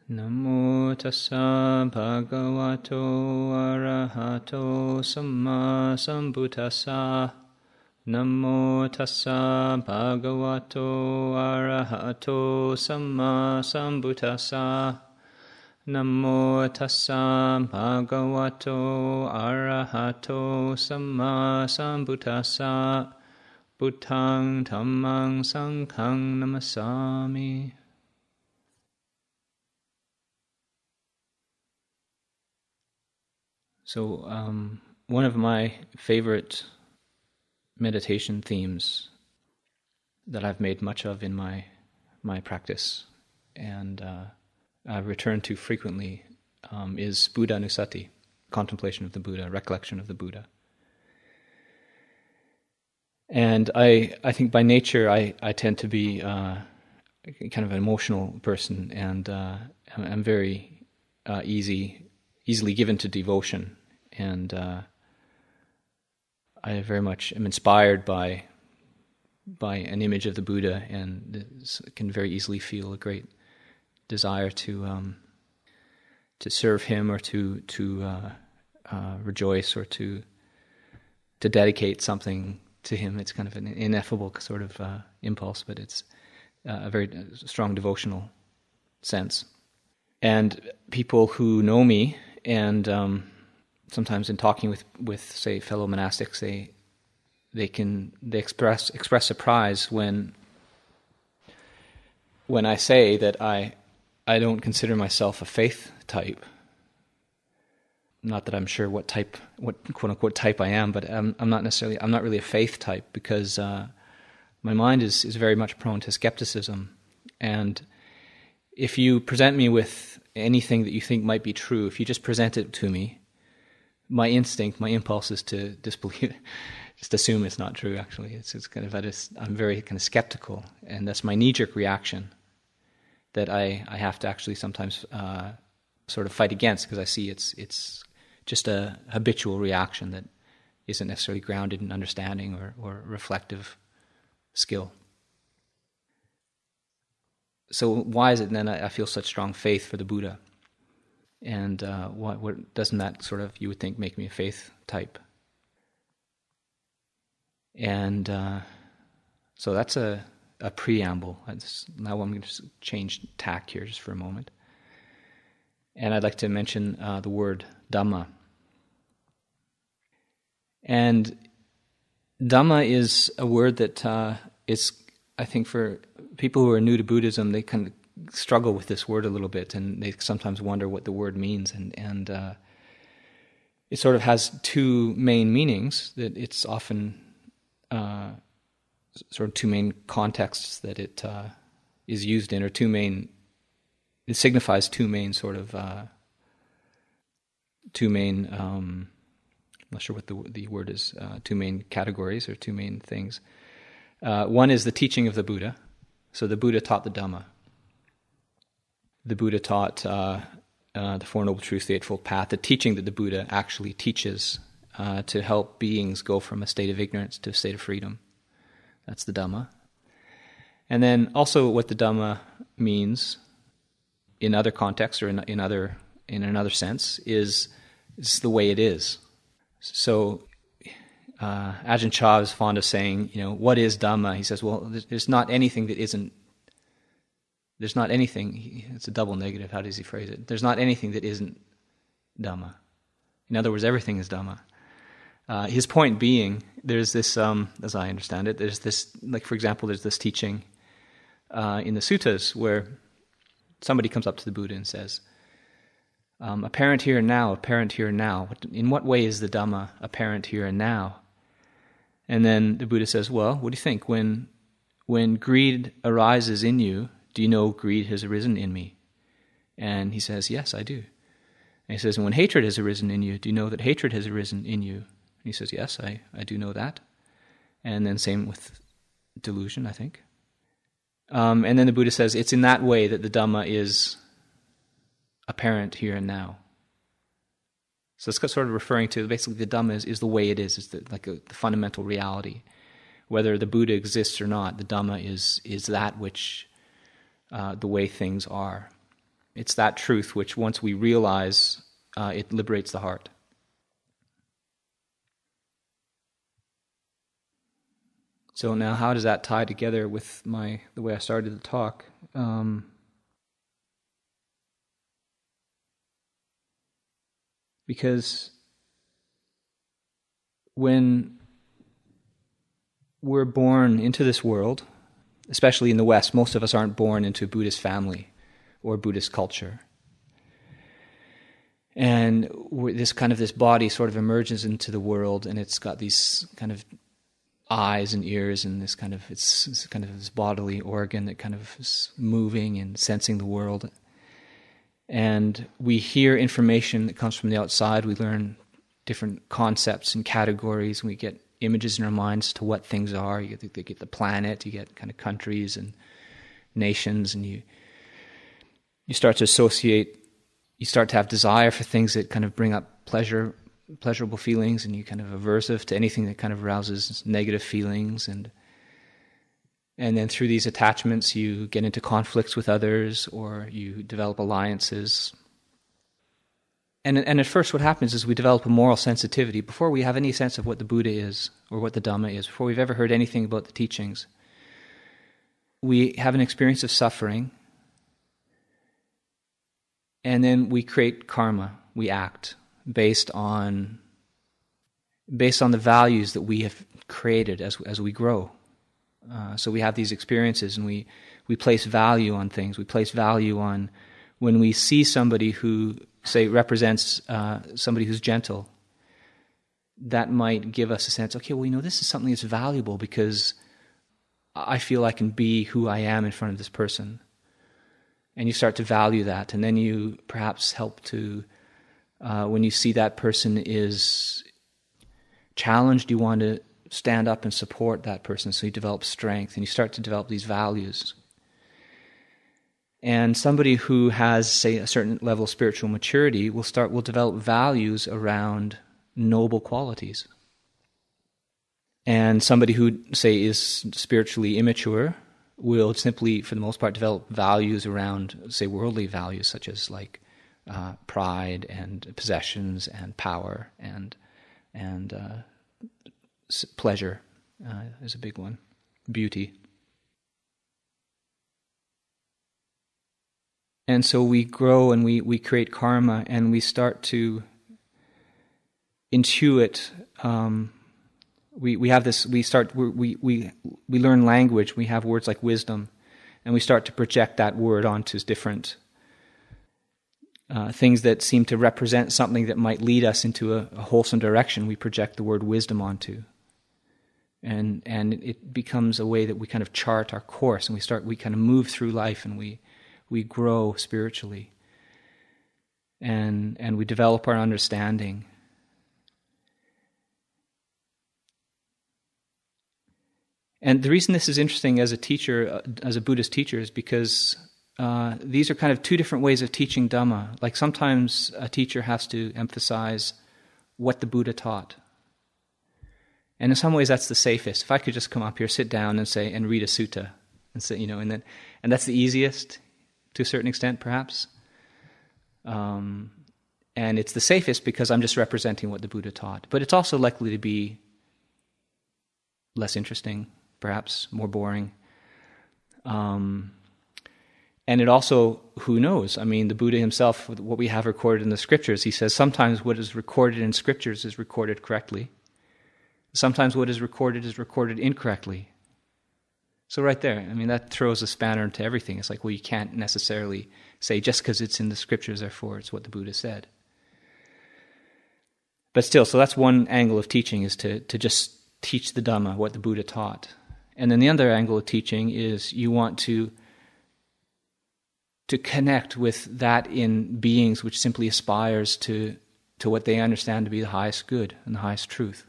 Namo tassa bhagavato arahato samma sambuddhassa. Namo tassa bhagavato arahato samma sambuddhassa. Namo tassa bhagavato arahato samma sambuddhassa. Buddhaṃ dhammāṃ saṅghāṃ namasāmi. So, one of my favorite meditation themes that I've made much of in my practice and I return to frequently is Buddha Nusati, contemplation of the Buddha, recollection of the Buddha. And I think by nature I tend to be kind of an emotional person, and I'm very easily given to devotion, and I very much am inspired by an image of the Buddha, and can very easily feel a great desire to serve him, or to rejoice, or to dedicate something to him. It's kind of an ineffable sort of impulse, but it's a very strong devotional sense. And people who know me, and sometimes in talking with say fellow monastics, they express surprise when I say that I don't consider myself a faith type. Not that I'm sure what quote unquote type I am, but I'm not really a faith type, because my mind is very much prone to skepticism. And if you present me with anything that you think might be true, if you just present it to me, my impulse is to disbelieve, just assume it's not true. Actually, it's kind of I'm very kind of skeptical, and that's my knee-jerk reaction that I have to actually sometimes sort of fight against, because I see it's just a habitual reaction that isn't necessarily grounded in understanding or reflective skill. So why is it then I feel such strong faith for the Buddha? And what doesn't that sort of, you would think, make me a faith type? And so that's a preamble. Now I'm going to just change tack here just for a moment. And I'd like to mention the word Dhamma. And Dhamma is a word that is, I think, for people who are new to Buddhism, they kind of struggle with this word a little bit, and they sometimes wonder what the word means. And it sort of has two main meanings, that it's often sort of two main contexts that it is used in, or it signifies two main sort of, I'm not sure what the word is, two main categories or two main things. One is the teaching of the Buddha. So the Buddha taught the Dhamma. The Buddha taught the Four Noble Truths, the Eightfold Path, the teaching that the Buddha actually teaches to help beings go from a state of ignorance to a state of freedom. That's the Dhamma. And then also what the Dhamma means in other contexts, or in another sense, is the way it is. So Ajahn Chah is fond of saying, what is Dhamma? He says, well, there's not anything that isn't. There's not anything. It's a double negative. How does he phrase it? There's not anything that isn't Dhamma. In other words, everything is Dhamma. His point being, there's this, as I understand it, there's this, like for example, there's this teaching in the suttas where somebody comes up to the Buddha and says, apparent here and now, apparent here and now. In what way is the Dhamma apparent here and now? And then the Buddha says, well, what do you think? When greed arises in you, do you know greed has arisen in me? And he says, yes, I do. And he says, and when hatred has arisen in you, do you know that hatred has arisen in you? And he says, yes, I do know that. And then same with delusion, I think. And then the Buddha says, it's in that way that the Dhamma is apparent here and now. So it's sort of referring to, basically the Dhamma is the way it is the fundamental reality. Whether the Buddha exists or not, the Dhamma is that which, the way things are. It's that truth which, once we realize, it liberates the heart. So now, how does that tie together with the way I started the talk? Because when we're born into this world, especially in the West, most of us aren't born into a Buddhist family or Buddhist culture. And this body sort of emerges into the world, and it's got these kind of eyes and ears, and it's kind of this bodily organ that kind of is moving and sensing the world. And we hear information that comes from the outside. We learn different concepts and categories. We get images in our minds to what things are. You get the planet, you get kind of countries and nations, and you start to associate, you start to have desire for things that kind of bring up pleasurable feelings, and you kind of aversive to anything that kind of arouses negative feelings, and then through these attachments you get into conflicts with others, or you develop alliances. And at first what happens is we develop a moral sensitivity before we have any sense of what the Buddha is or what the Dhamma is, before we've ever heard anything about the teachings. We have an experience of suffering, and then we create karma, we act based on the values that we have created as we grow. So we have these experiences, and we place value on things. We place value on when we see somebody who, say, represents somebody who's gentle. That might give us a sense, okay, well, this is something that's valuable because I feel I can be who I am in front of this person. And you start to value that, and then you perhaps help to, when you see that person is challenged, you want to stand up and support that person, so you develop strength, and you start to develop these values. And somebody who has, say, a certain level of spiritual maturity will develop values around noble qualities. And somebody who, say, is spiritually immature will simply, for the most part, develop values around, say, worldly values, such as like pride and possessions and power and pleasure is a big one. Beauty. And so we grow, and we create karma, and we start to intuit. We have this. We learn language. We have words like wisdom, and we start to project that word onto different things that seem to represent something that might lead us into a wholesome direction. We project the word wisdom onto, and it becomes a way that we kind of chart our course, and we kind of move through life, and we grow spiritually, and we develop our understanding. And the reason this is interesting as a teacher, as a Buddhist teacher, is because these are kind of two different ways of teaching Dhamma. Like sometimes a teacher has to emphasize what the Buddha taught. And in some ways that's the safest. If I could just come up here, sit down and read a sutta, and say, and that's the easiest to a certain extent, perhaps. And it's the safest because I'm just representing what the Buddha taught. But it's also likely to be less interesting, perhaps more boring. And it also, who knows? I mean, the Buddha himself, what we have recorded in the scriptures, he says sometimes what is recorded in scriptures is recorded correctly. Sometimes what is recorded incorrectly. So right there, I mean, that throws a spanner into everything. It's like, well, you can't necessarily say just because it's in the scriptures, therefore it's what the Buddha said. But still, so that's one angle of teaching, is to just teach the Dhamma, what the Buddha taught. And then the other angle of teaching is you want to connect with that in beings which simply aspires to what they understand to be the highest good and the highest truth.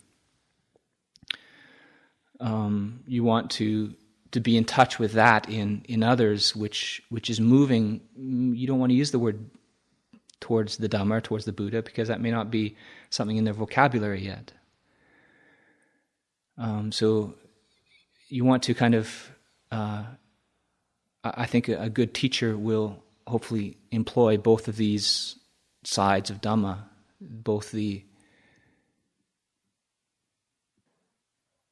You want to be in touch with that in others, which is moving. You don't want to use the word towards the Dhamma or towards the Buddha, because that may not be something in their vocabulary yet. So you want to kind of, I think a good teacher will hopefully employ both of these sides of Dhamma, both the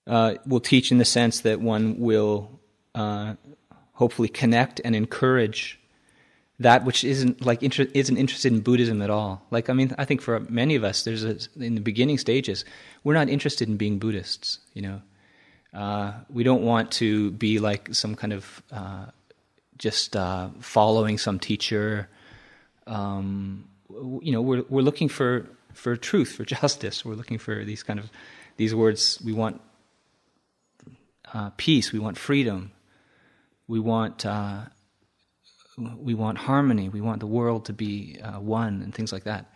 will teach in the sense that one will hopefully connect and encourage that which isn't interested in Buddhism at all. Like, I mean, I think for many of us, in the beginning stages, we're not interested in being Buddhists. We don't want to be like some kind of just following some teacher. We're looking for truth, for justice. We're looking for these words. We want peace. We want freedom. We want harmony. We want the world to be one, and things like that.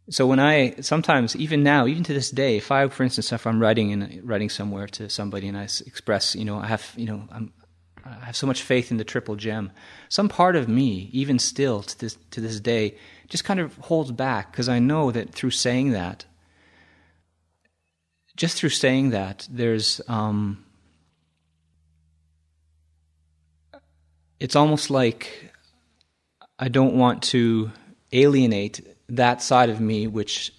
So when I sometimes, even now, even to this day, if I'm writing somewhere to somebody and I express, I have so much faith in the Triple Gem, some part of me, even still to this day, just kind of holds back, because I know that through saying that, there's it's almost like I don't want to alienate that side of me which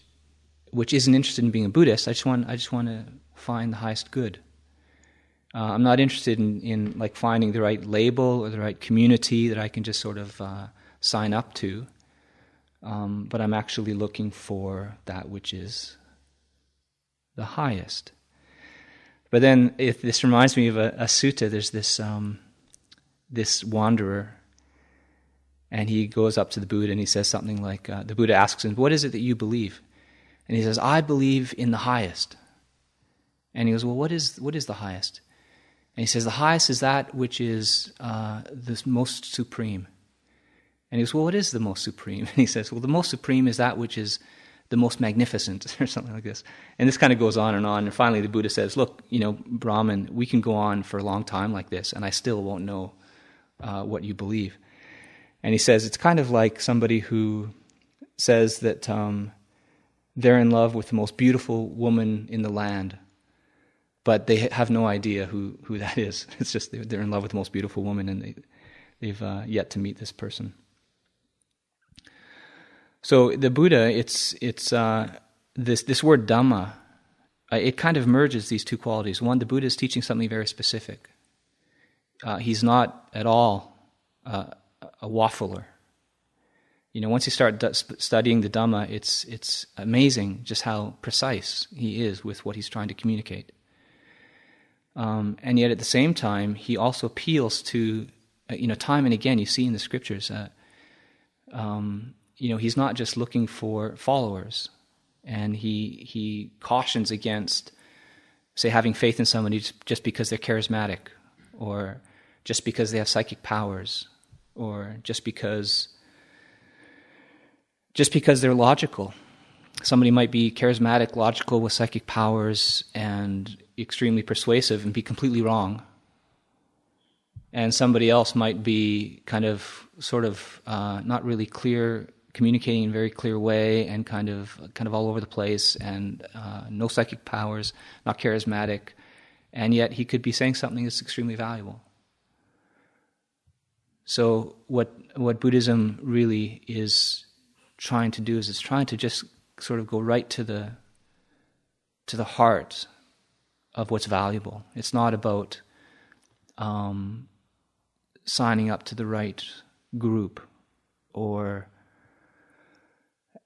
isn't interested in being a Buddhist. I just want to find the highest good. I'm not interested in like finding the right label or the right community that I can just sort of sign up to, but I'm actually looking for that which is the highest. But then, if this reminds me of a sutta, there's this wanderer, and he goes up to the Buddha and he says something like, the Buddha asks him, "What is it that you believe?" And he says, "I believe in the highest." And he goes, "Well, what is the highest?" And he says, "The highest is that which is the most supreme." And he goes, "Well, what is the most supreme?" And he says, "Well, the most supreme is that which is the most magnificent," or something like this. And this kind of goes on. And finally the Buddha says, "Look, Brahman, we can go on for a long time like this, and I still won't know what you believe." And he says, it's kind of like somebody who says that they're in love with the most beautiful woman in the land, but they have no idea who that is. It's just they're in love with the most beautiful woman, and they've yet to meet this person. So the Buddha, it's this word Dhamma, it kind of merges these two qualities. One, the Buddha is teaching something very specific. He's not at all a waffler. Once you start studying the Dhamma, it's amazing just how precise he is with what he's trying to communicate. And yet at the same time, he also appeals to, time and again, you see in the scriptures, he's not just looking for followers, and he cautions against, say, having faith in somebody just because they're charismatic, or just because they have psychic powers, or just because they're logical. Somebody might be charismatic, logical, with psychic powers, and extremely persuasive, and be completely wrong. And somebody else might be not really clear, communicating in a very clear way, and kind of all over the place, and no psychic powers, not charismatic, and yet he could be saying something that's extremely valuable. So what Buddhism really is trying to do is it's trying to just sort of go right to the heart of what's valuable. It's not about signing up to the right group, or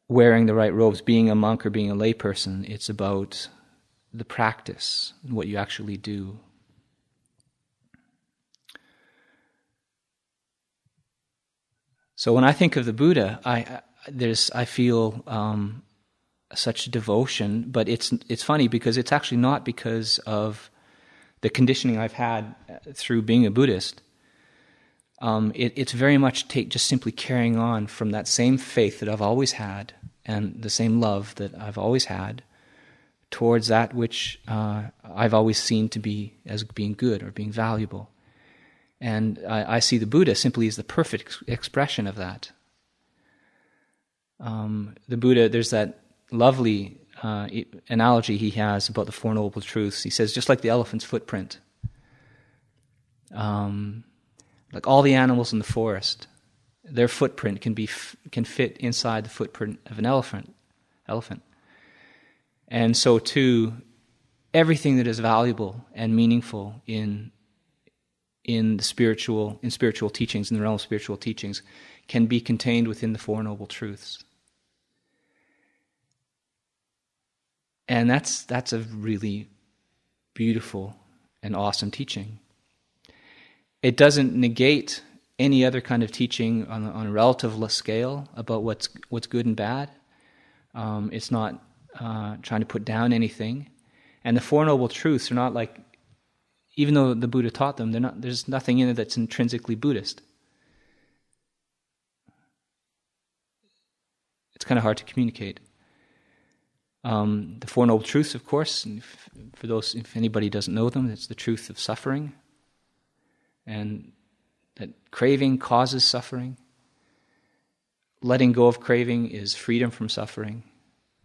wearing the right robes, being a monk or being a layperson. It's about the practice, what you actually do. So when I think of the Buddha, I feel such devotion, but it's funny because it's actually not because of the conditioning I've had through being a Buddhist. It's very much just simply carrying on from that same faith that I've always had, and the same love that I've always had towards that which I've always seen to be as being good or being valuable. And I see the Buddha simply as the perfect expression of that. The Buddha, there's that lovely analogy he has about the Four Noble Truths. He says, just like the elephant's footprint, Like all the animals in the forest, their footprint can fit inside the footprint of an elephant. And so too, everything that is valuable and meaningful in spiritual teachings, in the realm of spiritual teachings, can be contained within the Four Noble Truths. And that's a really beautiful and awesome teaching. It doesn't negate any other kind of teaching on a relative scale about what's good and bad. It's not trying to put down anything. And the Four Noble Truths are not like, even though the Buddha taught them, there's nothing in it that's intrinsically Buddhist. It's kind of hard to communicate. The Four Noble Truths, of course, if anybody doesn't know them, it's the truth of suffering, and that craving causes suffering. Letting go of craving is freedom from suffering.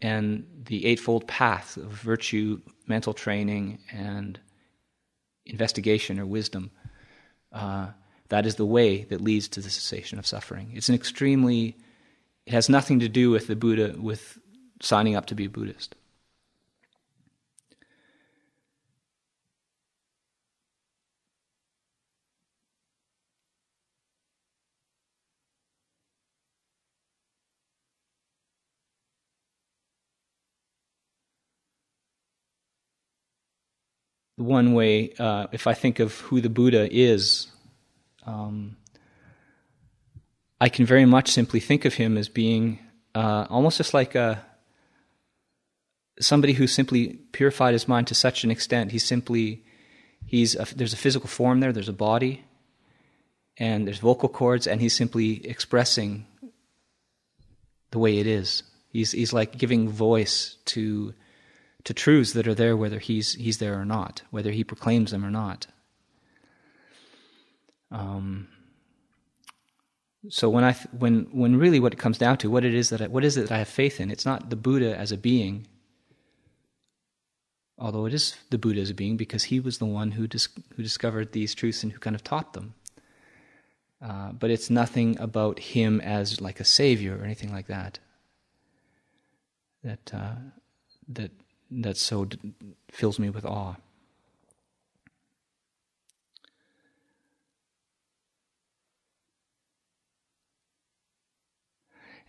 And the Eightfold Path of virtue, mental training, and investigation or wisdom, that is the way that leads to the cessation of suffering. It has nothing to do with the Buddha, with signing up to be a Buddhist. The one way, if I think of who the Buddha is, I can very much simply think of him as being almost just like somebody who simply purified his mind to such an extent. There's a physical form there, there's a body, and there's vocal cords, and he's simply expressing the way it is. He's like giving voice to truths that are there, whether he's there or not, whether he proclaims them or not. So when really what it comes down to, what is it that I have faith in? It's not the Buddha as a being, although it is the Buddha as a being, because he was the one who discovered these truths and who kind of taught them. But it's nothing about him as like a savior or anything like that. That so fills me with awe.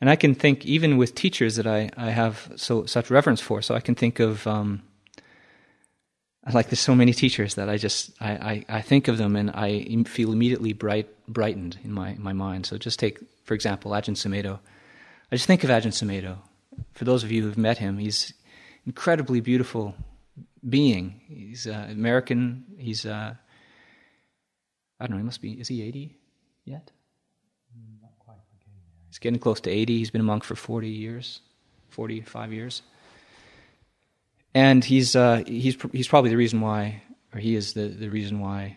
And I can think, even with teachers that I have such reverence for, so I can think of, there's so many teachers that I think of them and I feel immediately brightened in my mind. So just take, for example, Ajahn Sumedho. I just think of Ajahn Sumedho. For those of you who've met him, he's incredibly beautiful being. He's American. He's, I don't know, is he 80 yet? Not quite. He's getting close to 80. He's been a monk for 45 years. And he's probably the reason why, or he is the reason why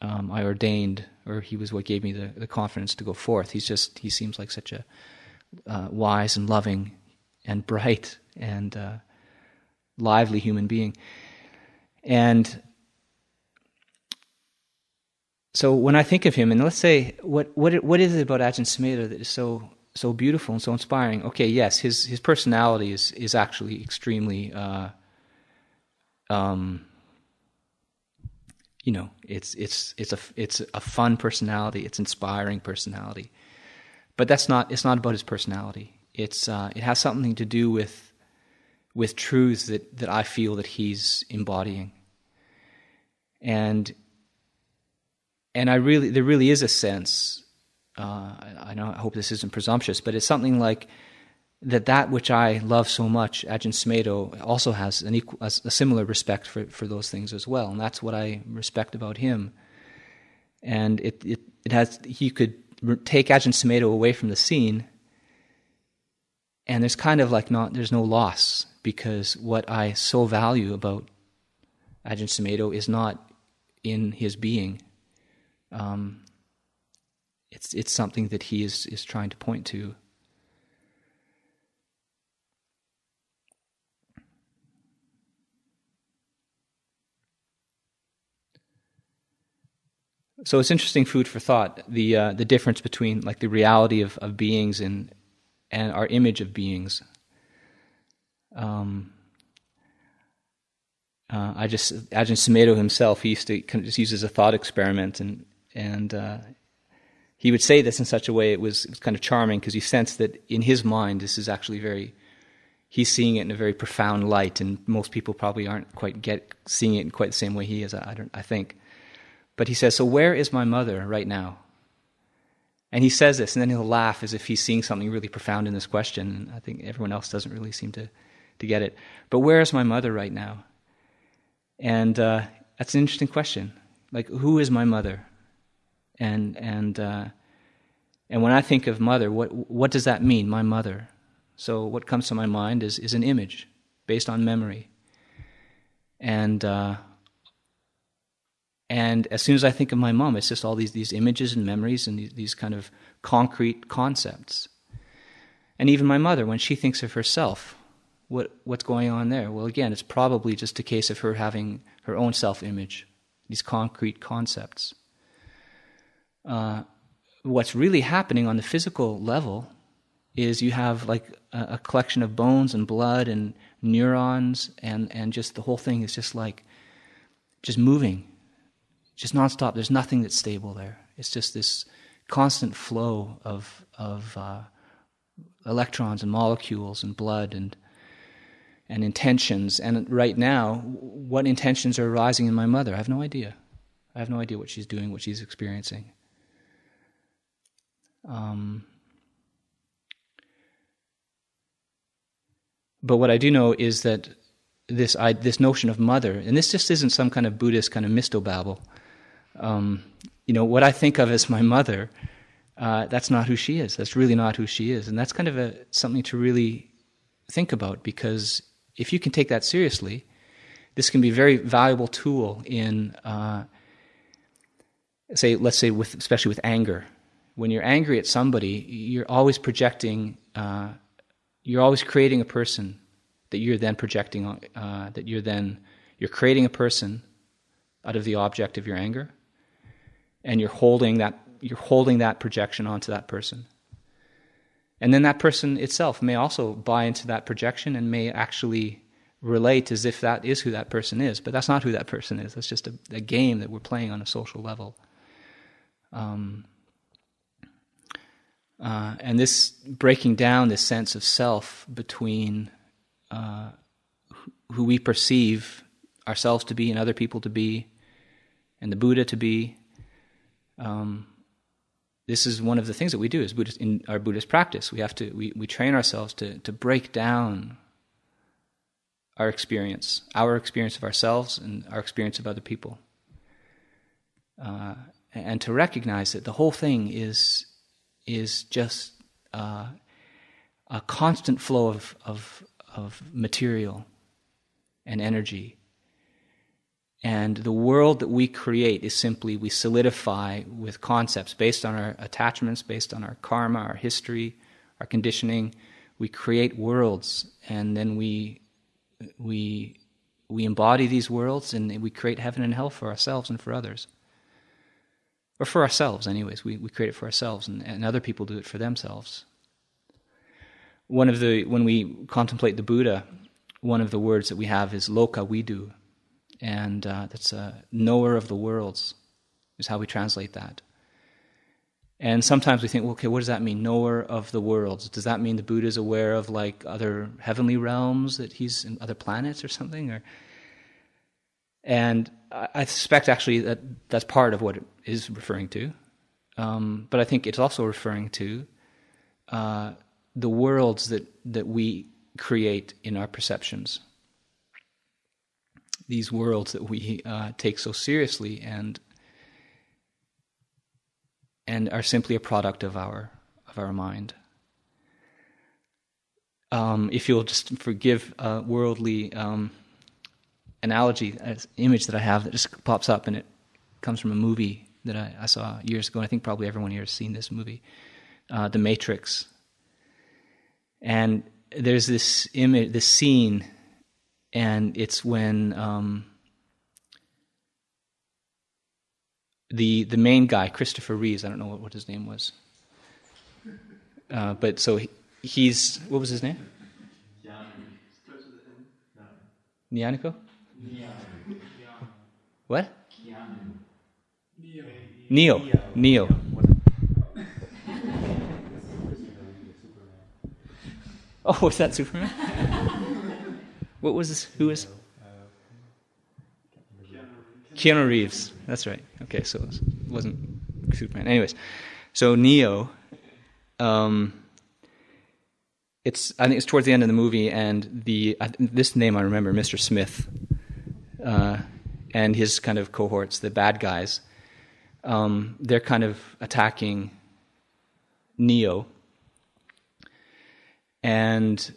I ordained, or he was what gave me the confidence to go forth. He seems like such a wise and loving and bright and lively human being. And so when I think of him, and let's say, what is it about Ajahn Sumedho that is so beautiful and so inspiring? Okay, yes, his personality is actually extremely, it's a fun personality, it's inspiring personality, but it's not about his personality. It has something to do with truths that I feel that he's embodying. And there really is a sense, I hope this isn't presumptuous, but it's something like that which I love so much, Ajahn Sumedho also has a similar respect for those things as well, and that's what I respect about him. And he could take Ajahn Sumedho away from the scene, and there's kind of there's no loss, because what I so value about Ajahn Sumedho is not in his being. It's something that he is trying to point to. So it's interesting food for thought, the difference between like the reality of beings and our image of beings. Ajahn Sumedho himself, he used to kind of just use as a thought experiment, and he would say this in such a way it was kind of charming, because you sense that in his mind this is actually he's seeing it in a very profound light, and most people probably aren't quite seeing it in quite the same way he is, I think. But he says, so where is my mother right now? And he says this, and then he'll laugh as if he's seeing something really profound in this question, and I think everyone else doesn't really seem to get it. But where is my mother right now? And that's an interesting question. Like, who is my mother? And when I think of mother, what does that mean, my mother? So what comes to my mind is an image based on memory. And as soon as I think of my mom, it's just all these images and memories and these kind of concrete concepts. And even my mother, when she thinks of herself, what's going on there? Well, again, it's probably just a case of her having her own self-image, these concrete concepts. What's really happening on the physical level is you have like a collection of bones and blood and neurons, and just the whole thing is just like just moving. Just nonstop. There's nothing that's stable there. It's just this constant flow of electrons and molecules and blood and intentions. And right now, what intentions are arising in my mother? I have no idea. I have no idea what she's doing, what she's experiencing. But what I do know is that this notion of mother, and this just isn't some kind of Buddhist kind of mistobabble. What I think of as my mother, that's not who she is. That's really not who she is. And that's kind of something to really think about, because if you can take that seriously, this can be a very valuable tool in, let's say, especially with anger. When you're angry at somebody, you're always projecting, you're always creating a person that you're then projecting on, you're creating a person out of the object of your anger. And you're holding that projection onto that person. And then that person itself may also buy into that projection and may actually relate as if that is who that person is. But that's not who that person is. That's just a game that we're playing on a social level. And this breaking down this sense of self between who we perceive ourselves to be and other people to be and the Buddha to be, this is one of the things that we do as Buddhists in our Buddhist practice. We train ourselves to break down our experience of ourselves and our experience of other people, and to recognize that the whole thing is just a constant flow of material and energy. And the world that we create is simply, we solidify with concepts based on our attachments, based on our karma, our history, our conditioning. We create worlds, and then we embody these worlds, and we create heaven and hell for ourselves and for others. Or for ourselves, anyways. We create it for ourselves, and other people do it for themselves. When we contemplate the Buddha, one of the words that we have is loka vidu. And that's a knower of the worlds, is how we translate that. And sometimes we think, well, okay, what does that mean, knower of the worlds? Does that mean the Buddha is aware of like other heavenly realms, that he's in other planets or something? And I suspect actually that that's part of what it is referring to. But I think it's also referring to the worlds that we create in our perceptions. These worlds that we take so seriously and are simply a product of our mind. If you'll just forgive a worldly analogy, an image that I have that just pops up, and it comes from a movie that I saw years ago, and I think probably everyone here has seen this movie, The Matrix. And there's this image, this scene. And it's when the main guy, Christopher Reeves, I don't know what his name was. But so he's, what was his name? Yatiko? What? Neo. Oh, was that Superman? What was this? Who was? Keanu Reeves. That's right. Okay, so it wasn't Superman. Anyways, so Neo. I think it's towards the end of the movie, and this name I remember, Mr. Smith, and his kind of cohorts, the bad guys. They're kind of attacking Neo, and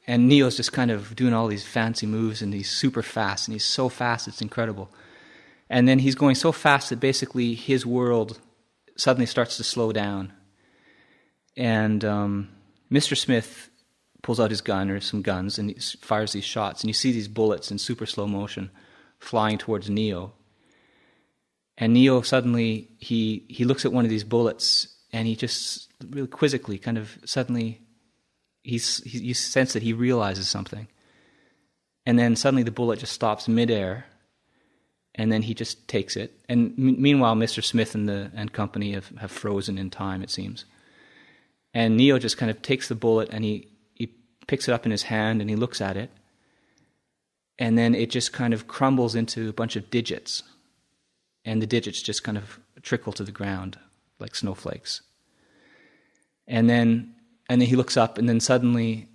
Neo's just kind of doing all these fancy moves, and he's super fast, and he's so fast it's incredible. And then he's going so fast that basically his world suddenly starts to slow down. And Mr. Smith pulls out his gun or some guns and he fires these shots, and you see these bullets in super slow motion flying towards Neo. And Neo suddenly, he looks at one of these bullets, and he just really quizzically kind of suddenly, you sense that he realizes something. And then suddenly the bullet just stops midair, and then he just takes it. And meanwhile, Mr. Smith and company have frozen in time, it seems. And Neo just kind of takes the bullet, and he picks it up in his hand, and he looks at it. And then it just kind of crumbles into a bunch of digits. And the digits just kind of trickle to the ground like snowflakes. And then he looks up, and then suddenly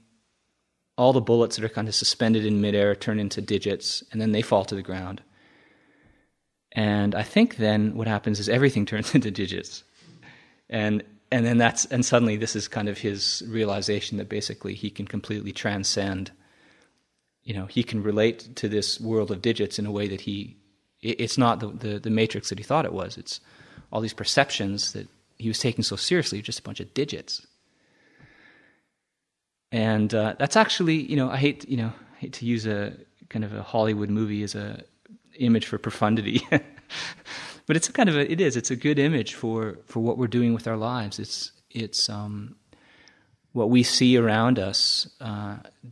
all the bullets that are kind of suspended in midair turn into digits, and then they fall to the ground. And I think then what happens is everything turns into digits. And suddenly this is kind of his realization that basically he can completely transcend, he can relate to this world of digits in a way that it's not the matrix that he thought it was. It's all these perceptions that he was taking so seriously, just a bunch of digits. And that's actually, I hate to use a kind of a Hollywood movie as a image for profundity, but it's a good image for what we're doing with our lives. It's what we see around us,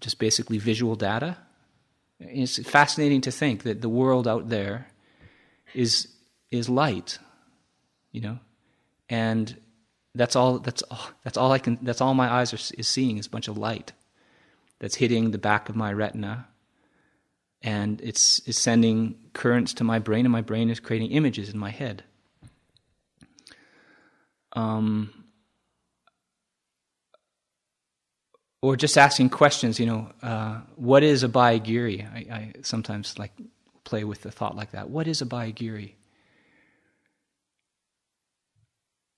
just basically visual data. It's fascinating to think that the world out there is light, and that's all my eyes is seeing is a bunch of light that's hitting the back of my retina, and it's sending currents to my brain, and my brain is creating images in my head. Or just asking questions, what is Abhayagiri? I sometimes play with the thought like that. What is Abhayagiri?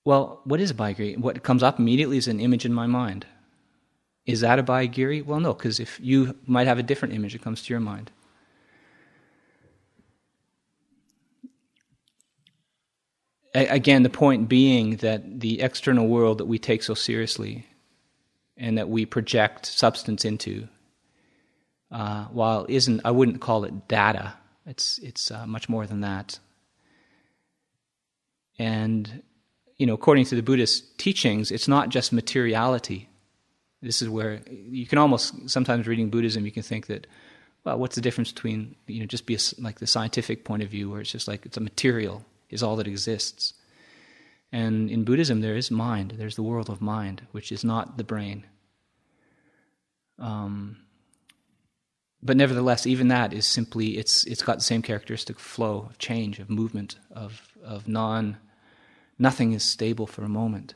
Well, what is Abhayagiri? What comes up immediately is an image in my mind. Is that Abhayagiri? Well, no, because if you might have a different image that comes to your mind. Again, the point being that the external world that we take so seriously and that we project substance into, while I wouldn't call it data. It's much more than that. And according to the Buddhist teachings, it's not just materiality. This is where you can almost, sometimes reading Buddhism, you can think that, well, what's the difference between, just be like the scientific point of view, where it's just like it's a material is all that exists. And in Buddhism, there is mind. There's the world of mind, which is not the brain. But nevertheless, even that is simply, it's got the same characteristic of flow, of change, of movement, of nothing is stable for a moment.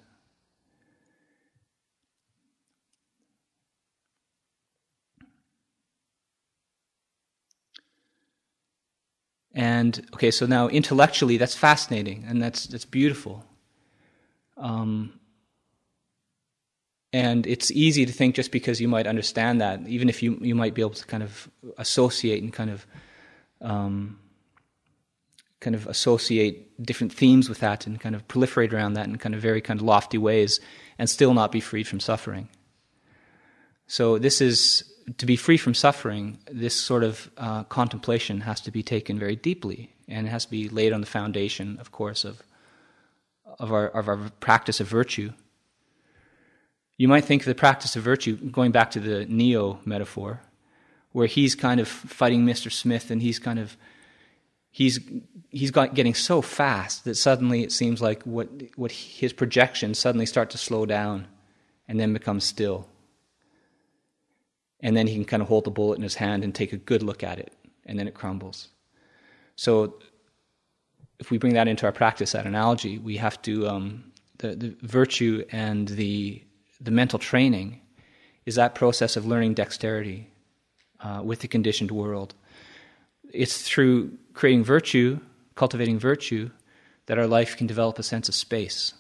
And okay, so now intellectually, that's fascinating, and that's beautiful. And it's easy to think just because you might understand that, even if you might be able to kind of associate and kind of associate different themes with that and kind of proliferate around that in kind of very kind of lofty ways and still not be freed from suffering. So this is to be free from suffering, this sort of contemplation has to be taken very deeply, and it has to be laid on the foundation, of course, of our practice of virtue. You might think of the practice of virtue, going back to the Neo metaphor, where he's kind of fighting Mr. Smith, and he's getting so fast that suddenly it seems like what his projections suddenly start to slow down and then become still. And then he can kind of hold the bullet in his hand and take a good look at it, and then it crumbles. So if we bring that into our practice, that analogy, we have to, the virtue and the mental training is that process of learning dexterity with the conditioned world. It's through creating virtue, cultivating virtue, that our life can develop a sense of space.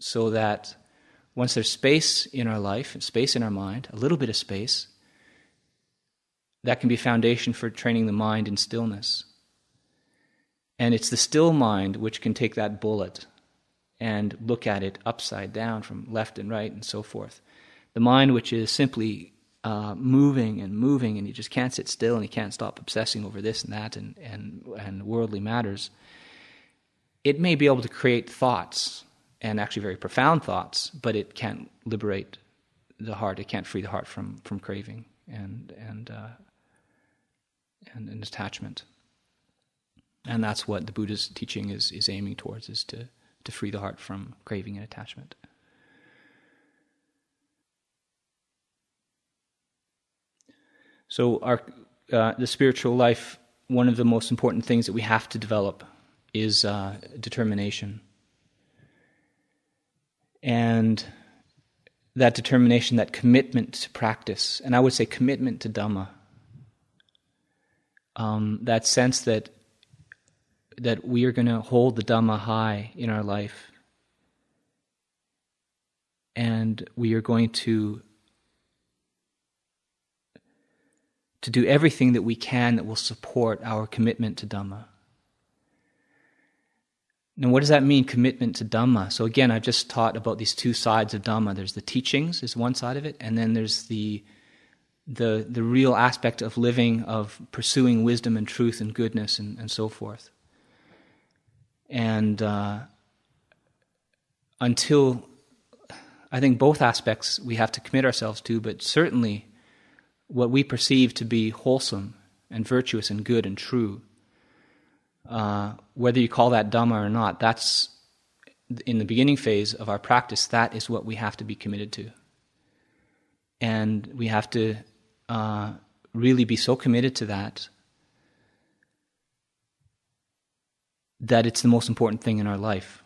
So that once there's space in our life, space in our mind, a little bit of space, that can be a foundation for training the mind in stillness. And it's the still mind which can take that bullet and look at it upside down from left and right and so forth. The mind which is simply moving, and you just can't sit still, and you can't stop obsessing over this and that and worldly matters, it may be able to create thoughts, and actually very profound thoughts, but it can't liberate the heart. It can't free the heart from craving and attachment. And that's what the Buddha's teaching is aiming towards, is to free the heart from craving and attachment. So the spiritual life, one of the most important things that we have to develop is determination. And that determination, that commitment to practice, and I would say commitment to Dhamma, that sense that we are going to hold the Dhamma high in our life, and we are going to do everything that we can that will support our commitment to Dhamma. Now, what does that mean, commitment to Dhamma? So again, I've just taught about these two sides of Dhamma. There's the teachings is one side of it, and then there's the real aspect of living, of pursuing wisdom and truth and goodness and so forth. And until, I think both aspects we have to commit ourselves to, but certainly what we perceive to be wholesome and virtuous and good and true, whether you call that Dhamma or not, that's in the beginning phase of our practice, that is what we have to be committed to. And we have to really be so committed to that it's the most important thing in our life.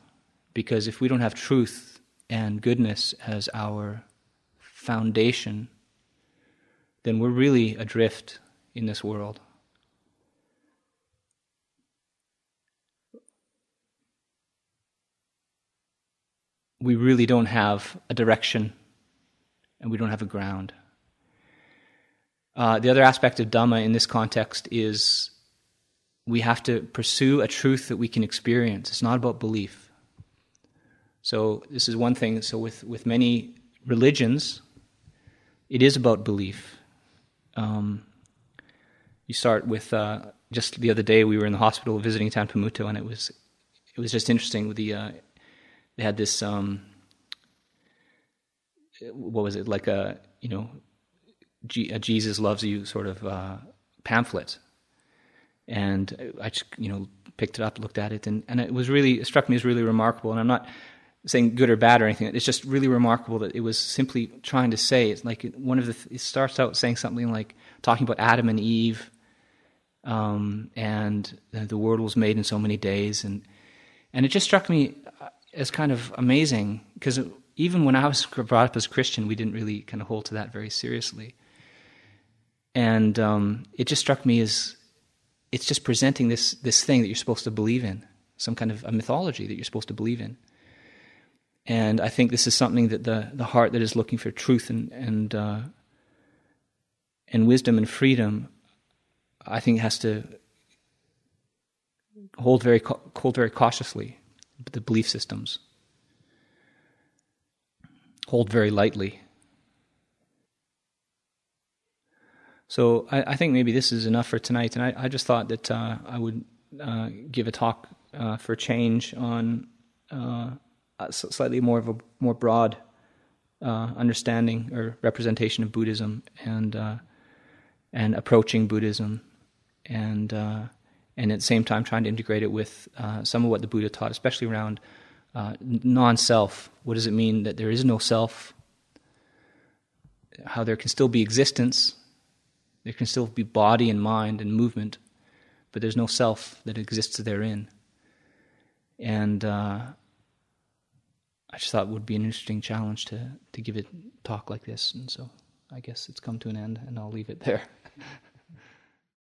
Because if we don't have truth and goodness as our foundation, then we're really adrift in this world. We really don't have a direction, and we don't have a ground. The other aspect of Dhamma in this context is we have to pursue a truth that we can experience. It's not about belief. So this is one thing. So with many religions, it is about belief. You start with, just the other day we were in the hospital visiting Tanpamuto, and it was just interesting with they had this, what was it, like a Jesus loves you sort of pamphlet. And I just, picked it up, looked at it, and it struck me as really remarkable. And I'm not saying good or bad or anything. It's just really remarkable that it was simply trying to say, it's like it starts out saying something like, talking about Adam and Eve, and the world was made in so many days. And it just struck me as kind of amazing, because even when I was brought up as a Christian, we didn't really kind of hold to that very seriously. And it just struck me as, it's just presenting this thing that you're supposed to believe in, some kind of a mythology that you're supposed to believe in. And I think this is something that the heart that is looking for truth and wisdom and freedom, I think has to hold very cautiously the belief systems. Hold very lightly. So I think maybe this is enough for tonight, and I just thought that I would give a talk for change on slightly more of a more broad understanding or representation of Buddhism and approaching Buddhism, and at the same time trying to integrate it with some of what the Buddha taught, especially around non-self. What does it mean that there is no self? How there can still be existence, there can still be body and mind and movement, but there's no self that exists therein. And I just thought it would be an interesting challenge to give a talk like this, and so I guess it's come to an end, and I'll leave it there.